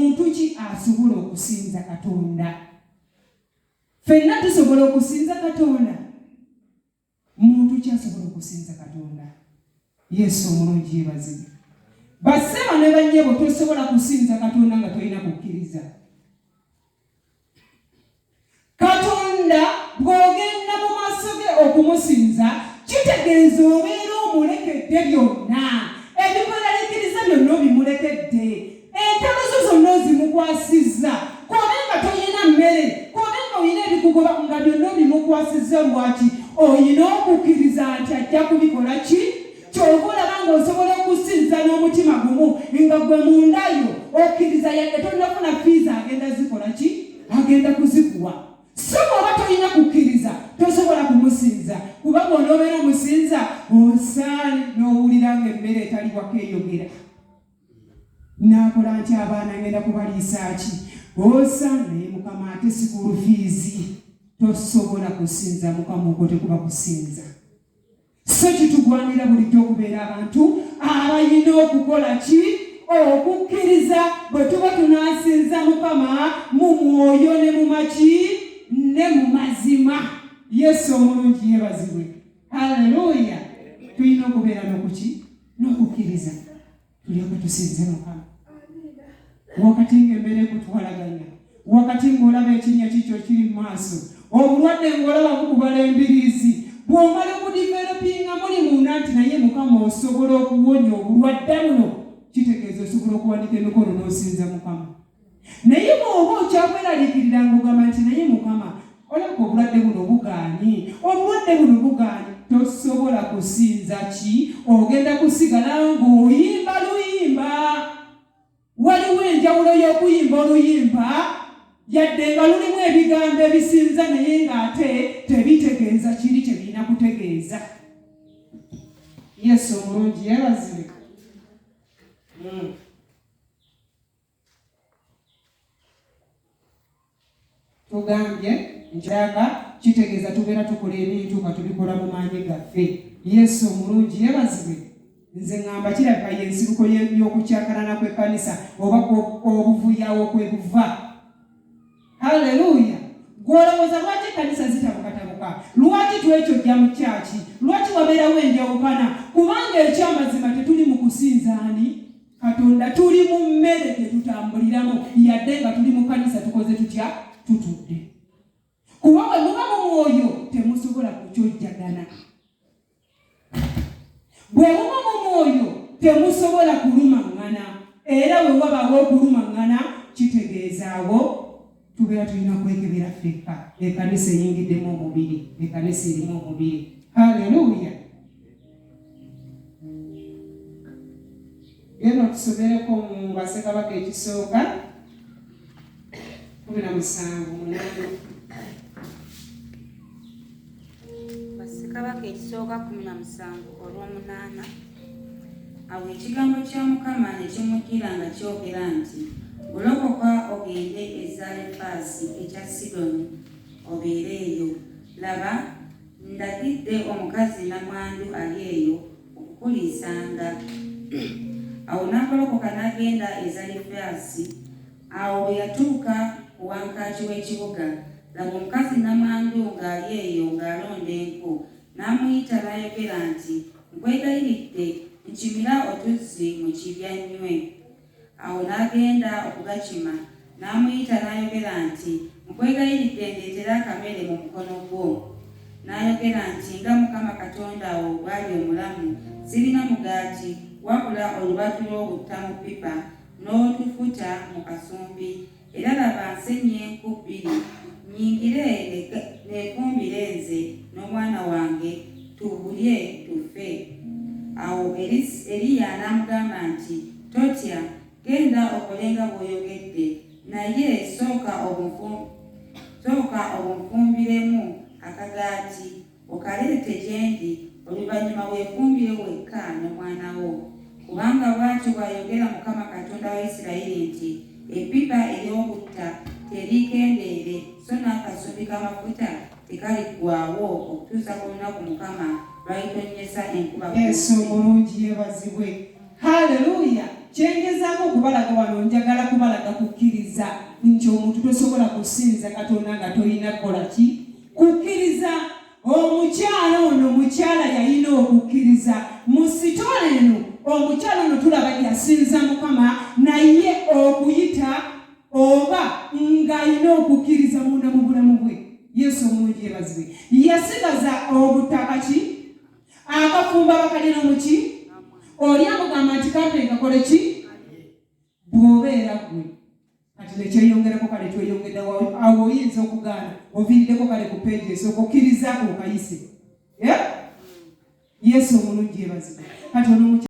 muntu ki asobola okusinza Katonda? Ffenna tusobola okusinza Katonda? Muntu ki asobola okusinza Katonda? Yesu omulungi yeebazibwe. Basseba ne bannyebo tosobola kusinza Katonda nga tolina kukkiriza. Katonda bw'ogenda mu maaso ge okumusinza kitegeeza obeera omulekedde byonna. Ebikweraliikiriza byonna obimulekedde. Entalo zo zonna ozimukwasizza. Kobe nga toyina mmere, kobe nga oyina ebikugoba nga byonna obimukwasizza. Lwaki? Oyina okukkiriza nti ajja kubikola ki? Kyova olaba ng'osobola okusinza n'omutima gumu nga gwe mundayo okkiriza yadde tonnafuna fiizi agenda zikola ki? Agenda kuzikuwa. So bw'oba tolina kukkiriza tosobola kumusinza, kuba bw'onoobeera omusinza osaani n'owulira ng'emmere etali waka eyogera. Naakola nti abaana ngenda kubaliisa ki? Osaani naye Mukama ate sikulu fiizi. Tosobola kusinza Mukama okwo tekuba kusinza. So kitugwanira bulijjo okubeera abantu abayina okukola ki? Okukkiriza bwe tuba tunaasinza Mukama mu mwoyo ne mu maki ne mu mazima. Yesu omulungi yeebazibwe. Haleluya. Tulina okubeera n'okuki? N'okukkiriza. Tulyoke tusinze Mukama. Wakati ng'emmere ekutwalaganya, wakati ng'olaba ekinnya kikyo kiri mu maaso, obulwadde ng'olaba bukubala embiriizi, bw'omala okudivelopinga muli munda nti naye Mukama osobola okuwonya obulwadde buno, kitegeeza osobola okuwanika emikono n'osinza Mukama. Naye bw'oba okyakweraliikirira ng'ogamba nti naye Mukama olabika obulwadde buno bugaanyi, obulwadde buno bugaanyi, tosobola kusinza ki? Ogenda kusigala ng'oyimba luyimba. Waliwo enjawulo y'okuyimba oluyimba yadde nga lulimu ebigambo ebisinza naye ng'ate tebitegeeza kiri kye birina kutegeeza. Yesu omulungi yeebazibwe. Tugambye njaga kitegeeza tubeera tukola ebintu nga tubikola mu maanyi gaffe. Yesu omulungi yeebazibwe. Nze ngamba kirabika y'ensibuko y'okukyakalana kw'ekkanisa oba obuvuyawo kwebuva. Haleluya. Gw'olowooza lwaki ekkanisa zitabukatabuka? Lwaki twekyo mu kyaki? Lwaki wabeerawo enjawukana? Kubanga ekyamazima tetuli mu kusinza ani? Katonda. Tuli mu mmere gye tutambuliramu yadde nga tuli mu kkanisa tukoze tutya? Tutudde. Kuba bwe muba mu mwoyo temusobola kukyojjagana. Bwe muba mu mwoyo temusobola kulumaŋŋana. Era bwe wabaawo okulumaŋŋana kitegeezaawo tubeera tulina kwekebera ffekka. Ekkanisa eyingiddemu omubiri, ekkanisa erimu omubiri. Haleluya. Genda tusomereko mu Bassekabaka ekisooka 17:8. Bassekabaka ekisooka 17:8. Awo ekigambo kya Mukama ne kimujjira nga kyogera nti, golokoka ogende e Zalefaasi ekya Sidoni obeere eyo. Laba, ndagidde omukazi namwandu ali eyo okukuliisanga. Awo n'agolokoka n'agenda e Zalefaasi. Awo bwe yatuuka ku wankaaki w'ekibuga, laba omukazi namwandu ng'ali eyo ng'alonda enku. N'amuyita n'ayogera nti, nkwegayiridde nkimira otuzzi mu kibya nnywe. Awo n'agenda okugakima. N'amuyita n'ayogera nti, nkwegayiridde ndeetera akamere mu mukono gwo. N'ayogera nti, nga Mukama Katonda wo bw'ali omulamu, sirina mugaati wabula olubatu lw'obutta mu ppipa n'otufuta mu kasumbi. Era laba nsenye enku 2, nnyingire neefumbire nze n'omwana wange tubulye tufe. Awo Eriya n'amugamba nti, totya, genda okole nga bw'oyogedde, naye sooka obunfumbiremu akagaati okaleete gye ndi, oluvannyuma weefumbire wekka n'omwana wo. Kubanga bw'atyo bw'ayogera Mukama Katonda wa Isirayiri nti, eppipa ery'obutta terikendeere, so n'akasumbi k'amafuta tekaliggwaawo okutuusa ku lunaku Mukama lw'alitonnyesa enkuba. Yesu omulungi yeebazibwe. Haleluya. Kyengezaako okubalaga wano njagala kubalaga ku omuntu tosobola kusinza Katonda nga tolina kukola ki? Kukkiriza. Omukyala ono mukyala yalina okukkiriza. Mu sitole eno omukyala ono tulaba yasinza Mukama naye okuyita oba ng'alina okukkiriza munda mu bulamu bwe. Yesu omulungi yeebazibwe. Yasigaza obutaka ki? Akafumba bakalina mu ki? Oli amugamba nti kampe ngakole ki? Bw'obeera gwe. Kati nekyeyongerako kale tweyongeddewo awo oyinza okugaana oviiriddeko kale ku peegi esooka okkirizaako okayise. Yesu omulungi yeebazibwe. Kati ono